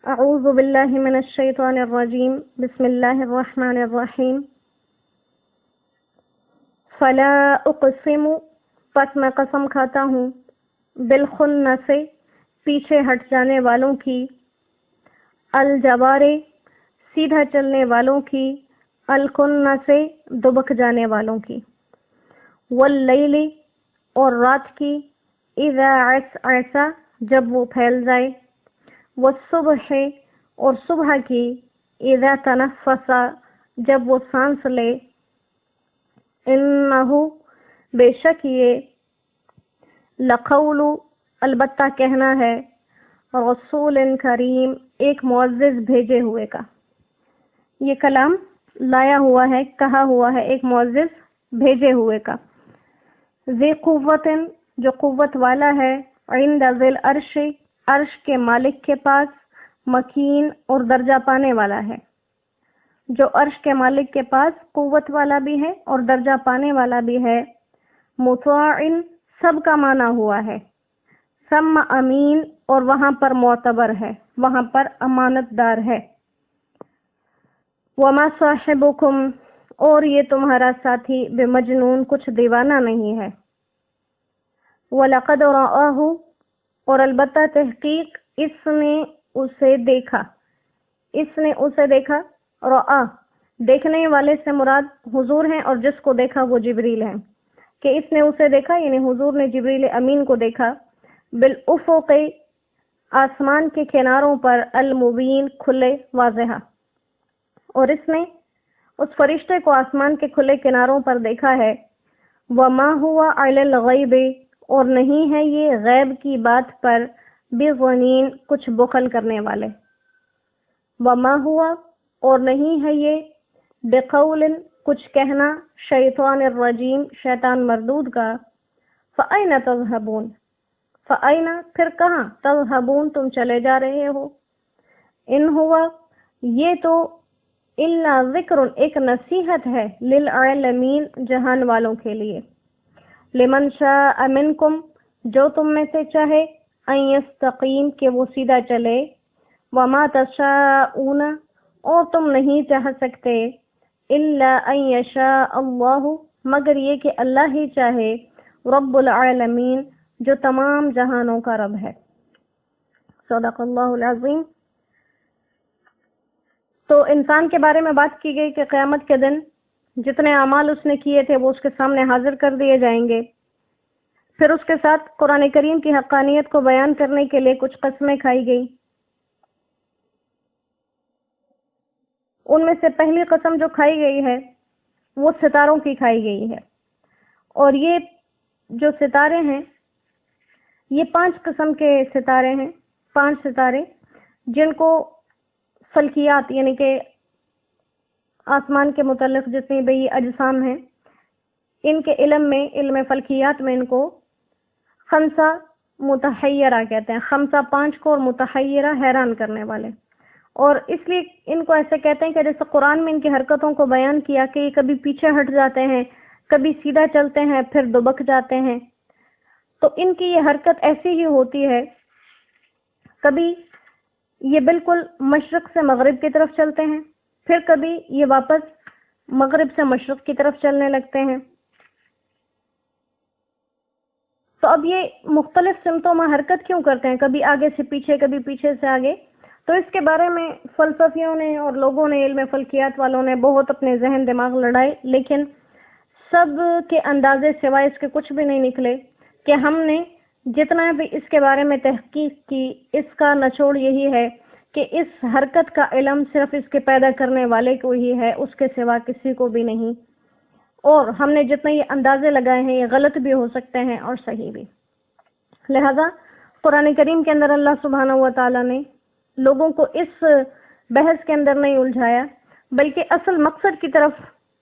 اعوذ باللہ من الشیطان الرجیم بسم اللہ الرحمن الرحیم فلا اقسم پس میں قسم کھاتا ہوں بالخنس پیچھے ہٹ جانے والوں کی، الجوار سیدھا چلنے والوں کی، الکنس دبک جانے والوں کی، واللیل اور رات کی، اذا عسعس جب وہ پھیل جائے، والصبح اور صبح کی، اذا تنفس جب وہ سانس لے، انہو بے شک یہ، لقول البتہ کہنا ہے، رسول کریم ایک معزز بھیجے ہوئے کا۔ یہ کلام لایا ہوا ہے، کہا ہوا ہے ایک معزز بھیجے ہوئے کا۔ ذی قوت جو قوت والا ہے، عند ذی العرش عرش کے مالک کے پاس، مکین اور درجہ پانے والا ہے۔ جو عرش کے مالک کے پاس قوت والا بھی ہے اور درجہ پانے والا بھی ہے، مطاع سب کا معنی ہوا ہے، ثم امین اور وہاں پر معتبر ہے، وہاں پر امانت دار ہے۔ وما صاحبکم اور یہ تمہارا ساتھی بمجنون کچھ دیوانہ نہیں ہے۔ وَلَقَدْ رَآهُ اور البتہ تحقیق اس نے اسے دیکھا، اس نے اسے دیکھا، رآ دیکھنے والے سے مراد حضور ہیں اور جس کو دیکھا وہ جبریل ہیں، کہ اس نے اسے دیکھا یعنی حضور نے جبریل امین کو دیکھا، بالافق آسمان کے کناروں پر، المبین کھلے واضح، اور اس نے اس فرشتے کو آسمان کے کھلے کناروں پر دیکھا ہے۔ وما ہوا علی الغیب اور نہیں ہے یہ غیب کی بات پر، بظنین کچھ بخل کرنے والے، وما ہوا اور نہیں ہے یہ، بقول کچھ کہنا، شیطان الرجیم شیطان مردود کا، فأین تذہبون فأین پھر کہاں، تذہبون تم چلے جا رہے ہو، ان ہوا یہ تو الا ذکر ایک نصیحت ہے، للعالمین جہان والوں کے لیے، لمن شاء منکم جو تم میں سے چاہے، ان یستقیم کہ وہ سیدھا چلے، وما تشاءون اور تم نہیں چاہ سکتے، الا ان یشاء اللہ مگر یہ کہ اللہ ہی چاہے، رب العالمین جو تمام جہانوں کا رب ہے۔ صدق اللہ العظیم۔ تو انسان کے بارے میں بات کی گئی کہ قیامت کے دن جتنے اعمال اس نے کیے تھے وہ اس کے سامنے حاضر کر دیے جائیں گے۔ پھر اس کے ساتھ قرآن کریم کی حقانیت کو بیان کرنے کے لیے کچھ قسمیں کھائی گئی۔ ان میں سے پہلی قسم جو کھائی گئی ہے وہ ستاروں کی کھائی گئی ہے، اور یہ جو ستارے ہیں یہ 5 قسم کے ستارے ہیں، 5 ستارے جن کو فلکیات یعنی کہ آسمان کے متعلق جتنی بھی اجسام ہیں ان کے علم میں، علم فلکیات میں ان کو خمسہ متحیرہ کہتے ہیں، خمسہ 5 کو، اور متحیرہ حیران کرنے والے، اور اس لیے ان کو ایسے کہتے ہیں کہ جیسے قرآن میں ان کی حرکتوں کو بیان کیا کہ یہ کبھی پیچھے ہٹ جاتے ہیں، کبھی سیدھا چلتے ہیں، پھر دبک جاتے ہیں، تو ان کی یہ حرکت ایسی ہی ہوتی ہے، کبھی یہ بالکل مشرق سے مغرب کی طرف چلتے ہیں، پھر کبھی یہ واپس مغرب سے مشرق کی طرف چلنے لگتے ہیں۔ تو اب یہ مختلف سمتوں میں حرکت کیوں کرتے ہیں، کبھی آگے سے پیچھے، کبھی پیچھے سے آگے، تو اس کے بارے میں فلسفیوں نے اور لوگوں نے، علم فلکیات والوں نے بہت اپنے ذہن دماغ لڑائے، لیکن سب کے اندازے سوائے اس کے کچھ بھی نہیں نکلے، کہ ہم نے جتنا بھی اس کے بارے میں تحقیق کی، اس کا نچوڑ یہی ہے کہ اس حرکت کا علم صرف اس کے پیدا کرنے والے کو ہی ہے، اس کے سوا کسی کو بھی نہیں، اور ہم نے جتنے یہ اندازے لگائے ہیں یہ غلط بھی ہو سکتے ہیں اور صحیح بھی۔ لہذا قرآن کریم کے اندر اللہ سبحانہ و تعالیٰ نے لوگوں کو اس بحث کے اندر نہیں الجھایا، بلکہ اصل مقصد کی طرف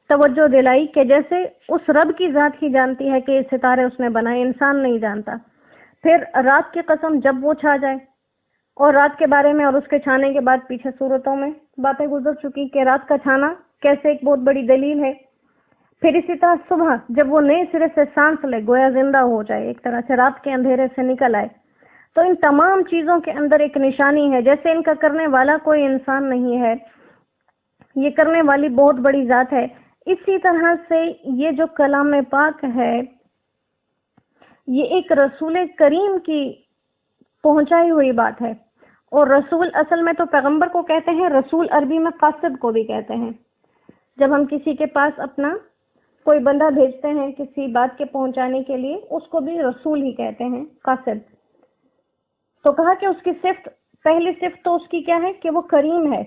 توجہ دلائی کہ جیسے اس رب کی ذات ہی جانتی ہے کہ یہ ستارے اس نے بنائے، انسان نہیں جانتا۔ پھر رات کی قسم جب وہ چھا جائے، اور رات کے بارے میں اور اس کے چھانے کے بعد پیچھے صورتوں میں باتیں گزر چکی کہ رات کا چھانا کیسے ایک بہت بڑی دلیل ہے۔ پھر اسی طرح صبح جب وہ نئے سرے سے سانس لے، گویا زندہ ہو جائے، ایک طرح سے رات کے اندھیرے سے نکل آئے، تو ان تمام چیزوں کے اندر ایک نشانی ہے، جیسے ان کا کرنے والا کوئی انسان نہیں ہے، یہ کرنے والی بہت بڑی ذات ہے، اسی طرح سے یہ جو کلام پاک ہے یہ ایک رسول کریم کی پہنچائی ہوئی بات ہے. اور رسول اصل میں تو پیغمبر کو کہتے ہیں، رسول عربی میں قاصد کو بھی کہتے ہیں. جب ہم کسی کے پاس اپنا کوئی بندہ بھیجتے ہیں کسی بات کے پہنچانے کے لیے، اس کو بھی رسول ہی کہتے ہیں، قاصد. تو کہا کہ اس کی صفت، پہلی صفت تو اس کی کیا ہے کہ وہ کریم ہے.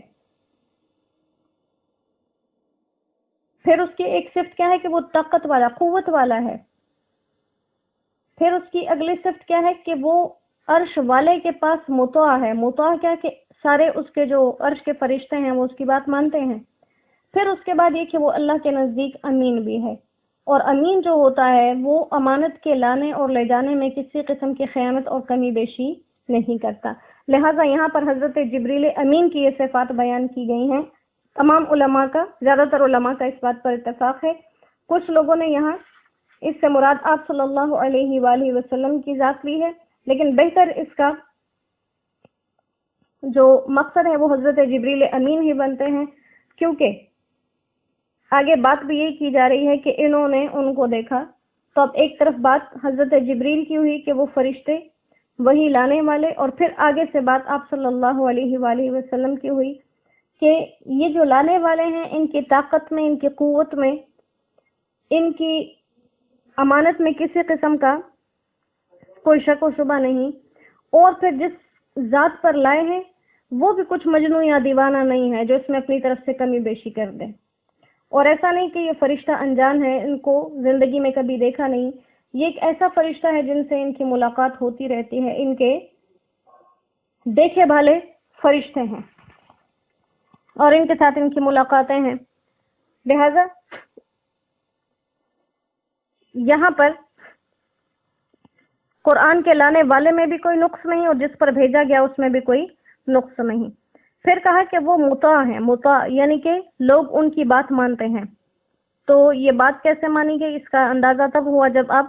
پھر اس کی ایک صفت کیا ہے کہ وہ طاقت والا، قوت والا ہے. پھر اس کی اگلی صفت کیا ہے کہ وہ عرش والے کے پاس مطاع ہے. مطاع کیا کہ سارے اس کے جو عرش کے فرشتے ہیں وہ اس کی بات مانتے ہیں. پھر اس کے بعد یہ کہ وہ اللہ کے نزدیک امین بھی ہے. اور امین جو ہوتا ہے وہ امانت کے لانے اور لے جانے میں کسی قسم کی خیانت اور کمی بیشی نہیں کرتا. لہٰذا یہاں پر حضرت جبریل امین کی یہ صفات بیان کی گئی ہیں. تمام علماء کا، زیادہ تر علماء کا اس بات پر اتفاق ہے. کچھ لوگوں نے یہاں اس سے مراد آپ صلی اللہ علیہ وآلہ وسلم کی ذات لی ہے، لیکن بہتر اس کا جو مقصد ہے وہ حضرت جبریل امین ہی بنتے ہیں، کیونکہ آگے بات بھی یہ کی جا رہی ہے کہ انہوں نے ان کو دیکھا. تو اب ایک طرف بات حضرت جبریل کی ہوئی کہ وہ فرشتے وہی لانے والے، اور پھر آگے سے بات آپ صلی اللہ علیہ وآلہ وسلم کی ہوئی کہ یہ جو لانے والے ہیں ان کی طاقت میں، ان کی قوت میں، ان کی امانت میں کسی قسم کا کوئی شک و شبہ نہیں. اور پھر جس ذات پر لائے ہیں وہ بھی کچھ مجنون یا دیوانہ نہیں ہے جو اس میں اپنی طرف سے کمی بیشی کر دے. اور ایسا نہیں کہ یہ فرشتہ انجان ہے، ان کو زندگی میں کبھی دیکھا نہیں. یہ ایک ایسا فرشتہ ہے جن سے ان کی ملاقات ہوتی رہتی ہے، ان کے دیکھے بھالے فرشتے ہیں اور ان کے ساتھ ان کی ملاقاتیں ہیں. لہذا یہاں پر قرآن کے لانے والے میں بھی کوئی نقص نہیں اور جس پر بھیجا گیا اس میں بھی کوئی نقص نہیں. پھر کہا کہ وہ مطاع ہے. مطاع یعنی کہ لوگ ان کی بات مانتے ہیں. تو یہ بات کیسے مانی گئی؟ اس کا اندازہ تب ہوا جب آپ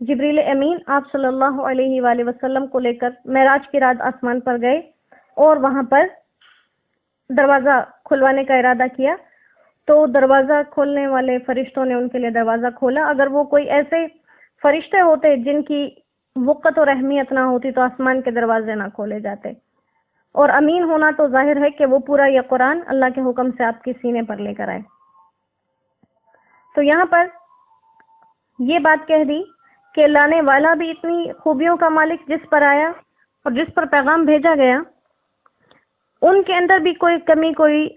جبریل امین آپ صلی اللہ علیہ وآلہ وسلم کو لے کر معراج کی رات آسمان پر گئے اور وہاں پر دروازہ کھلوانے کا ارادہ کیا. تو دروازہ کھولنے والے فرشتوں نے ان کے لیے دروازہ کھولا. اگر وہ کوئی ایسے فرشتے ہوتے جن کی وقت اور اہمیت نہ ہوتی تو آسمان کے دروازے نہ کھولے جاتے. اور امین ہونا تو ظاہر ہے کہ وہ پورا یہ قرآن اللہ کے حکم سے آپ کے سینے پر لے کر آئے. تو یہاں پر یہ بات کہہ دی کہ لانے والا بھی اتنی خوبیوں کا مالک جس پر آیا اور جس پر پیغام بھیجا گیا ان کے اندر بھی کوئی کمی، کوئی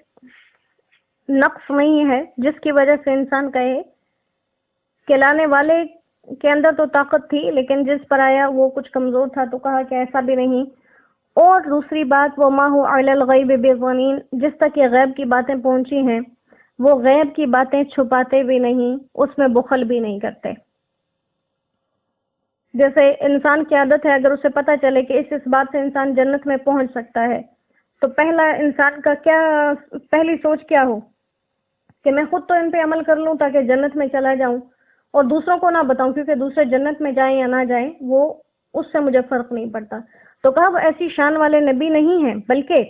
نقص نہیں ہے جس کی وجہ سے انسان کہے کہ لانے والے کے اندر تو طاقت تھی لیکن جس پر آیا وہ کچھ کمزور تھا. تو کہا کہ ایسا بھی نہیں. اور دوسری بات وَمَا هُوَ عَلَى الْغَيْبِ بِضَنِينٍ، جس تک یہ غیب کی باتیں پہنچی ہیں وہ غیب کی باتیں چھپاتے بھی نہیں، اس میں بخل بھی نہیں کرتے. جیسے انسان کی عادت ہے اگر اسے پتہ چلے کہ اس بات سے انسان جنت میں پہنچ سکتا ہے تو پہلا انسان کا کیا پہلی سوچ کیا ہو کہ میں خود تو ان پہ عمل کر لوں تاکہ جنت میں چلا جاؤں اور دوسروں کو نہ بتاؤں، کیونکہ دوسرے جنت میں جائیں یا نہ جائیں وہ اس سے مجھے فرق نہیں پڑتا. تو کہا وہ ایسی شان والے نبی نہیں ہیں، بلکہ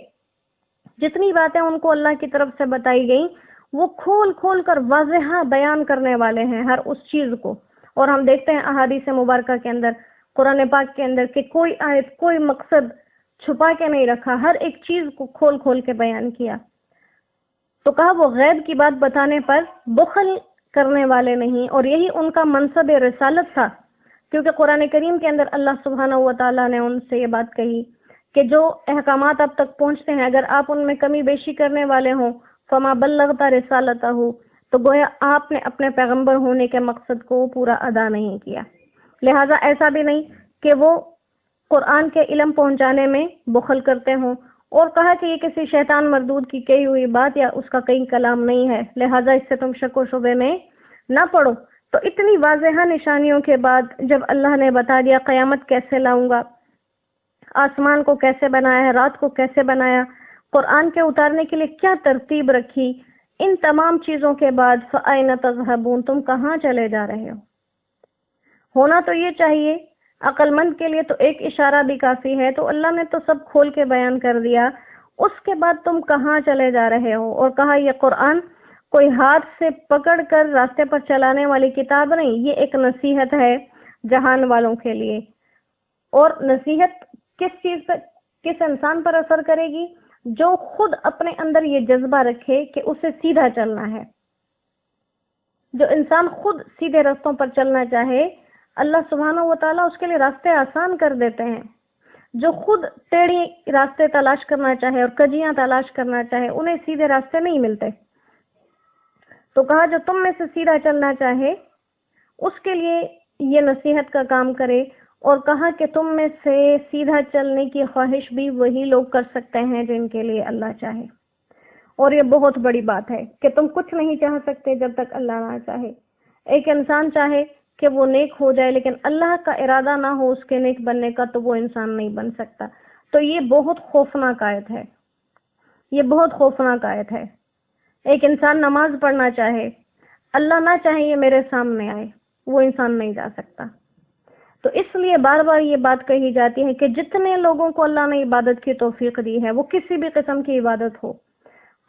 جتنی باتیں ان کو اللہ کی طرف سے بتائی گئیں وہ کھول کھول کر واضح بیان کرنے والے ہیں ہر اس چیز کو. اور ہم دیکھتے ہیں احادیث مبارکہ کے اندر، قرآن پاک کے اندر کہ کوئی آیت، کوئی مقصد چھپا کے نہیں رکھا، ہر ایک چیز کو کھول کھول کے بیان کیا. تو کہا وہ غیب کی بات بتانے پر بخل کرنے والے نہیں، اور یہی ان کا منصب رسالت تھا. کیونکہ قرآن کریم کے اندر اللہ سبحانہ و تعالیٰ نے ان سے یہ بات کہی کہ جو احکامات اب تک پہنچتے ہیں اگر آپ ان میں کمی بیشی کرنے والے ہوں فما بلغت رسالتہ، تو گویا آپ نے اپنے پیغمبر ہونے کے مقصد کو پورا ادا نہیں کیا. لہٰذا ایسا بھی نہیں کہ وہ قرآن کے علم پہنچانے میں بخل کرتے ہوں. اور کہا کہ یہ کسی شیطان مردود کی کہی ہوئی بات یا اس کا کئی کلام نہیں ہے، لہٰذا اس سے تم شک و شبے میں نہ پڑو. تو اتنی واضح نشانیوں کے بعد جب اللہ نے بتا دیا قیامت کیسے لاؤں گا، آسمان کو کیسے بنایا ہے، رات کو کیسے بنایا، قرآن کے اتارنے کے لیے کیا ترتیب رکھی، ان تمام چیزوں کے بعد فَأَيْنَ تَذْهَبُونَ، تم کہاں چلے جا رہے ہو؟ ہونا تو یہ چاہیے عقل مند کے لیے تو ایک اشارہ بھی کافی ہے، تو اللہ نے تو سب کھول کے بیان کر دیا، اس کے بعد تم کہاں چلے جا رہے ہو؟ اور کہا یہ قرآن کوئی ہاتھ سے پکڑ کر راستے پر چلانے والی کتاب نہیں، یہ ایک نصیحت ہے جہان والوں کے لیے۔ اور نصیحت کس چیز پر، کس انسان پر اثر کرے گی؟ جو خود اپنے اندر یہ جذبہ رکھے کہ اسے سیدھا چلنا ہے۔ جو انسان خود سیدھے رستوں پر چلنا چاہے، اللہ سبحانہ و تعالیٰ اس کے لیے راستے آسان کر دیتے ہیں۔ جو خود ٹیڑھی راستے تلاش کرنا چاہے اور کجیاں تلاش کرنا چاہے، انہیں سیدھے راستے نہیں ملتے۔ تو کہا جو تم میں سے سیدھا چلنا چاہے اس کے لیے یہ نصیحت کا کام کرے، اور کہا کہ تم میں سے سیدھا چلنے کی خواہش بھی وہی لوگ کر سکتے ہیں جن کے لیے اللہ چاہے۔ اور یہ بہت بڑی بات ہے کہ تم کچھ نہیں چاہ سکتے جب تک اللہ نہ چاہے۔ ایک انسان چاہے کہ وہ نیک ہو جائے، لیکن اللہ کا ارادہ نہ ہو اس کے نیک بننے کا، تو وہ انسان نہیں بن سکتا۔ تو یہ بہت خوفناک آیت ہے، یہ بہت خوفناک آیت ہے۔ ایک انسان نماز پڑھنا چاہے، اللہ نہ چاہے یہ میرے سامنے آئے، وہ انسان نہیں جا سکتا۔ تو اس لیے بار بار یہ بات کہی جاتی ہے کہ جتنے لوگوں کو اللہ نے عبادت کی توفیق دی ہے، وہ کسی بھی قسم کی عبادت ہو،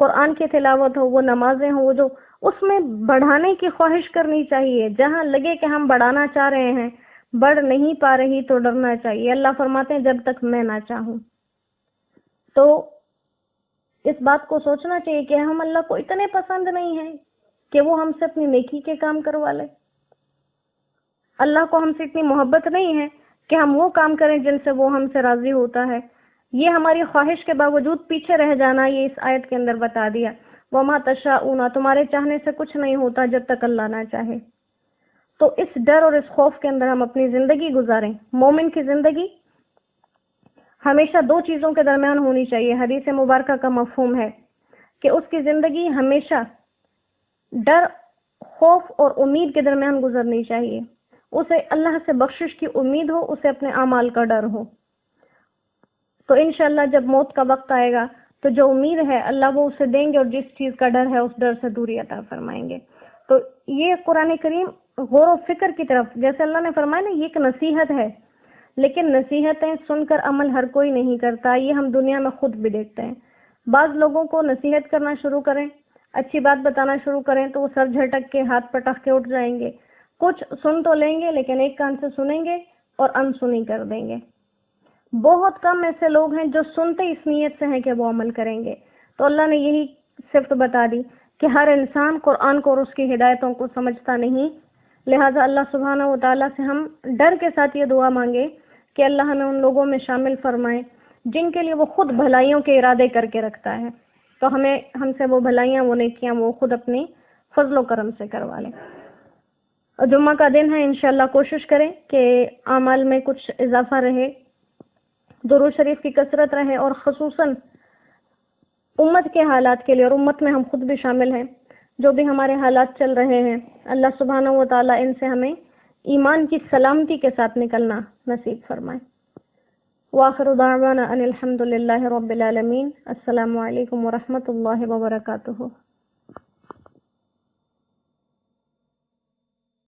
قرآن کی تلاوت ہو، وہ نمازیں ہوں، وہ جو اس میں بڑھانے کی خواہش کرنی چاہیے۔ جہاں لگے کہ ہم بڑھانا چاہ رہے ہیں، بڑھ نہیں پا رہی، تو ڈرنا چاہیے۔ اللہ فرماتے ہیں جب تک میں نہ چاہوں۔ تو اس بات کو سوچنا چاہیے کہ ہم اللہ کو اتنے پسند نہیں ہیں کہ وہ ہم سے اپنی نیکی کے کام کروا لے۔ اللہ کو ہم سے اتنی محبت نہیں ہے کہ ہم وہ کام کریں جن سے وہ ہم سے راضی ہوتا ہے۔ یہ ہماری خواہش کے باوجود پیچھے رہ جانا، یہ اس آیت کے اندر بتا دیا۔ وَمَا تَشَاءُونَ، تمہارے چاہنے سے کچھ نہیں ہوتا جب تک اللہ نہ چاہے۔ تو اس ڈر اور اس خوف کے اندر ہم اپنی زندگی گزاریں۔ مومن کی زندگی ہمیشہ دو چیزوں کے درمیان ہونی چاہیے۔ حدیث مبارکہ کا مفہوم ہے کہ اس کی زندگی ہمیشہ ڈر، خوف اور امید کے درمیان گزرنی چاہیے۔ اسے اللہ سے بخشش کی امید ہو، اسے اپنے اعمال کا ڈر ہو۔ تو انشاءاللہ جب موت کا وقت آئے گا تو جو امید ہے اللہ وہ اسے دیں گے، اور جس چیز کا ڈر ہے اس ڈر سے دوری عطا فرمائیں گے۔ تو یہ قرآن کریم غور و فکر کی طرف، جیسے اللہ نے فرمایا نا، یہ ایک نصیحت ہے، لیکن نصیحتیں سن کر عمل ہر کوئی نہیں کرتا۔ یہ ہم دنیا میں خود بھی دیکھتے ہیں۔ بعض لوگوں کو نصیحت کرنا شروع کریں، اچھی بات بتانا شروع کریں تو وہ سر جھٹک کے، ہاتھ پٹک کے اٹھ جائیں گے۔ کچھ سن تو لیں گے لیکن ایک کان سے سنیں گے اور انسنی کر دیں گے۔ بہت کم ایسے لوگ ہیں جو سنتے اس نیت سے ہیں کہ وہ عمل کریں گے۔ تو اللہ نے یہی صفت بتا دی کہ ہر انسان قرآن کو اور اس کی ہدایتوں کو سمجھتا نہیں، لہٰذا اللہ سبحانہ و تعالیٰ سے ہم ڈر کے ساتھ یہ دعا مانگے کہ اللہ ہمیں ان لوگوں میں شامل فرمائے جن کے لیے وہ خود بھلائیوں کے ارادے کر کے رکھتا ہے، تو ہم سے وہ بھلائیاں، وہ نیکیاں وہ خود اپنی فضل و کرم سے کروا لیں۔ جمعہ کا دن ہے، انشاءاللہ کوشش کریں کہ اعمال میں کچھ اضافہ رہے، درود شریف کی کثرت رہے، اور خصوصاً امت کے حالات کے لیے، اور امت میں ہم خود بھی شامل ہیں، جو بھی ہمارے حالات چل رہے ہیں، اللہ سبحانہ و تعالیٰ ان سے ہمیں ایمان کی سلامتی کے ساتھ نکلنا نصیب فرمائے۔ وآخر دعوانا ان الحمد للہ رب العالمین۔ السلام علیکم ورحمۃ اللہ وبرکاتہ۔